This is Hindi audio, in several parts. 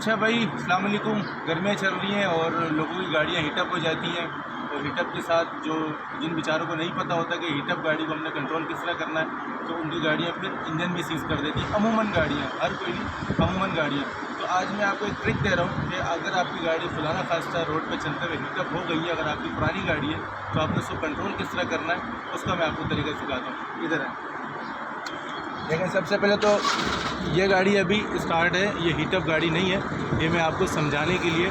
अच्छा भाई, अस्सलाम वालेकुम। गर्मियाँ चल रही हैं और लोगों की गाड़ियाँ हीटअप हो जाती हैं और हीटअप के साथ जो जिन बेचारों को नहीं पता होता कि हीटअप गाड़ी को हमने कंट्रोल किस तरह करना है, तो उनकी गाड़ियाँ फिर इंजन भी सीज़ कर देती हैं। अमूमन गाड़ियाँ, हर कोई नहीं, अमूमन गाड़ियाँ। तो आज मैं आपको एक ट्रिक दे रहा हूँ कि अगर आपकी गाड़ी खुलाना खास्ता रोड पर चलते हुए हीटअप हो गई है, अगर आपकी पुरानी गाड़ी है, तो आपको उसको कंट्रोल किस तरह करना है उसका मैं आपको तरीका सिखाता हूँ। इधर है, देखें। सबसे पहले तो ये गाड़ी अभी स्टार्ट है, ये हीटअप गाड़ी नहीं है। ये मैं आपको समझाने के लिए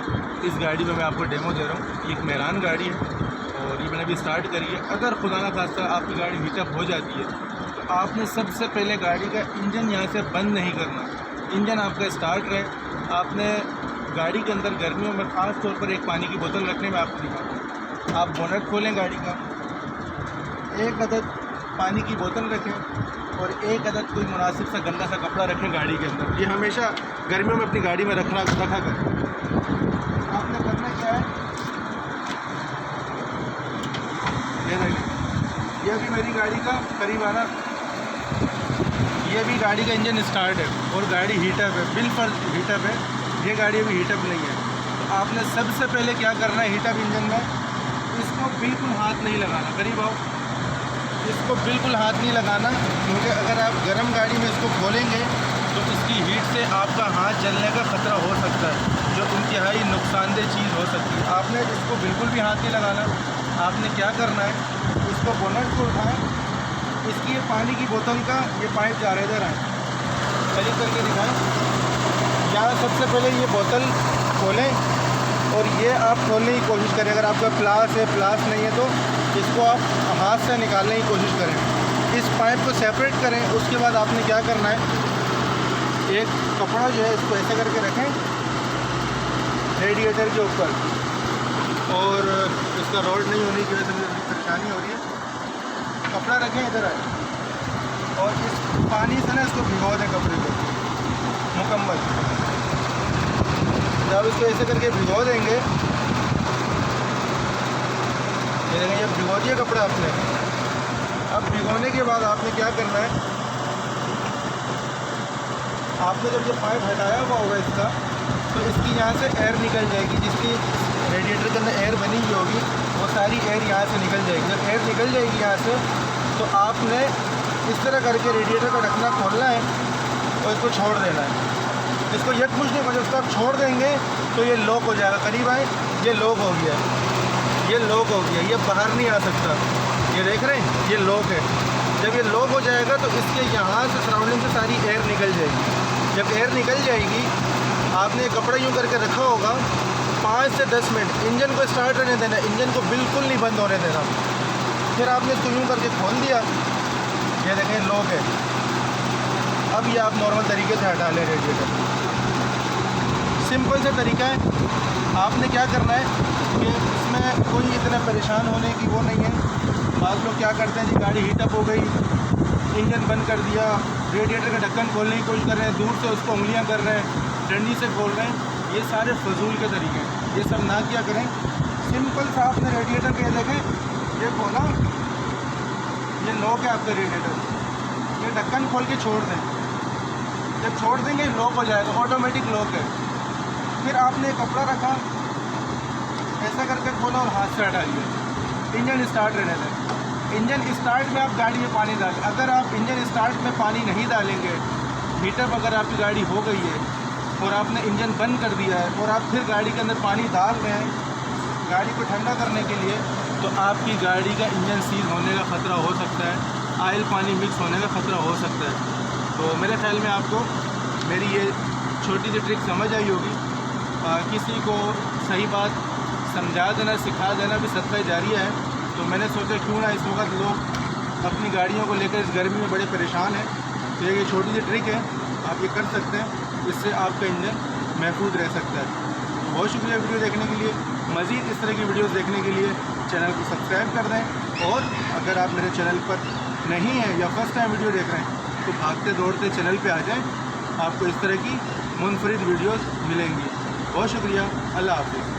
इस गाड़ी में मैं आपको डेमो दे रहा हूँ। ये एक मेहरान गाड़ी है और ये मैंने अभी स्टार्ट करी है। अगर खुदा ना खास्ता आपकी गाड़ी हीटअप हो जाती है तो आपने सबसे पहले गाड़ी का इंजन यहाँ से बंद नहीं करना। इंजन आपका स्टार्ट रहे। आपने गाड़ी के अंदर गर्मियों में ख़ास तौर पर एक पानी की बोतल रखने में आपको दिखाता हूँ। आप बोनट खोलें गाड़ी का, एक अदद पानी की बोतल रखें और एक अदद कोई मुनासिब सा गंदा सा कपड़ा रखें गाड़ी के अंदर। ये हमेशा गर्मियों में अपनी गाड़ी में रखा करें। आपने करना क्या है, ये देखिए, ये भी मेरी गाड़ी का करीब आना, ये भी गाड़ी का इंजन स्टार्ट है और गाड़ी हीटअप है, बिल्कुल हीटअप है। ये गाड़ी अभी हीटअप नहीं है। तो आपने सबसे पहले क्या करना है, हीटअप इंजन में इसको बिल्कुल हाथ नहीं लगाना। करीब आओ, इसको बिल्कुल हाथ नहीं लगाना, क्योंकि अगर आप गर्म गाड़ी में इसको खोलेंगे तो इसकी हीट से आपका हाथ जलने का ख़तरा हो सकता है, जो इंतहाई नुकसानदेह चीज़ हो सकती है। आपने इसको बिल्कुल भी हाथ नहीं लगाना। आपने क्या करना है, इसको बोनट को उठाएं, इसकी ये पानी की बोतल का ये पाइप जा रहा है, इधर आए, करीब करके दिखाएं। यहाँ सबसे पहले ये बोतल खोलें और ये आप खोलने की कोशिश करें। अगर आपका प्लास है, प्लास नहीं है तो इसको आप हाथ से निकालने की कोशिश करें। इस पाइप को सेपरेट करें। उसके बाद आपने क्या करना है, एक कपड़ा जो है इसको ऐसे करके रखें रेडिएटर के ऊपर, और इसका रोड नहीं होने की वजह से मुझे परेशानी हो रही है। कपड़ा रखें, इधर आए, और इस पानी से ना इसको भिगो दें कपड़े को मुकम्मल। जब इसको ऐसे करके भिगो देंगे, ये भिगो दिया कपड़ा आपने। अब भिगोने के बाद आपने क्या करना है, आपने जब ये पाइप हटाया हुआ होगा इसका, तो इसकी यहाँ से एयर निकल जाएगी। जिसकी रेडिएटर के अंदर एयर बनी हुई होगी वो सारी एयर यहाँ से निकल जाएगी। जब एयर निकल जाएगी यहाँ से, तो आपने इस तरह करके रेडिएटर का ढक्कना खोलना है और इसको छोड़ देना है। इसको यकमुश्त को जब आप छोड़ देंगे तो ये लॉक हो जाएगा। करीब आए, ये लॉक हो गया, ये लॉक हो गया, ये बाहर नहीं आ सकता। ये देख रहे हैं, ये लॉक है। जब ये लॉक हो जाएगा तो इसके यहाँ से सराउंडिंग से सारी एयर निकल जाएगी। जब एयर निकल जाएगी, आपने कपड़ा यूँ करके रखा होगा 5 से 10 मिनट। इंजन को स्टार्ट रहने देना, इंजन को बिल्कुल नहीं बंद होने देना। फिर आपने इसको यूँ करके खोल दिया, ये देखें लॉक है। अब ये आप नॉर्मल तरीके से हटा लें रेडिएटर। सिंपल सा तरीका है। आपने क्या करना है कि इसमें कोई इतना परेशान होने की वो नहीं है। बाज़ लोग क्या करते हैं जी, गाड़ी हीटअप हो गई, इंजन बंद कर दिया, रेडिएटर का ढक्कन खोलने की कोशिश कर रहे हैं, दूर से उसको उंगलियां कर रहे हैं, डंडी से खोल रहे हैं। ये सारे फजूल के तरीके हैं, ये सब ना किया करें। सिंपल सा आपने रेडिएटर के देखें, ये खोला, ये लॉक है आपका रेडिएटर, ये ढक्कन खोल के छोड़ दें। जब छोड़ देंगे लॉक हो जाएगा, ऑटोमेटिक लॉक है। फिर आपने कपड़ा रखा, ऐसा करके खोला और हाथ से हटा लिया। इंजन स्टार्ट रहने दें। इंजन स्टार्ट में आप गाड़ी में पानी डालें। अगर आप इंजन स्टार्ट में पानी नहीं डालेंगे, हीटअप अगर आपकी गाड़ी हो गई है और आपने इंजन बंद कर दिया है और आप फिर गाड़ी के अंदर पानी डाल रहे हैं गाड़ी को ठंडा करने के लिए, तो आपकी गाड़ी का इंजन सीज होने का ख़तरा हो सकता है, आयल पानी मिक्स होने का ख़तरा हो सकता है। तो मेरे ख्याल में आपको मेरी ये छोटी सी ट्रिक समझ आई होगी। किसी को सही बात समझा देना, सिखा देना भी सदका जारिया है। तो मैंने सोचा क्यों ना इस वक्त लोग अपनी गाड़ियों को लेकर इस गर्मी में बड़े परेशान हैं, तो ये छोटी सी ट्रिक है, आप ये कर सकते हैं। इससे आपका इंजन महफूज रह सकता है। बहुत शुक्रिया वीडियो देखने के लिए। मज़ीद इस तरह की वीडियोस देखने के लिए चैनल को सब्सक्राइब कर दें, और अगर आप मेरे चैनल पर नहीं हैं या फर्स्ट टाइम वीडियो देख रहे हैं तो भागते दौड़ते चैनल पे आ जाएं। आपको इस तरह की मुनफरिद वीडियोस मिलेंगी। बहुत शुक्रिया, अल्लाह हाफ़िज़।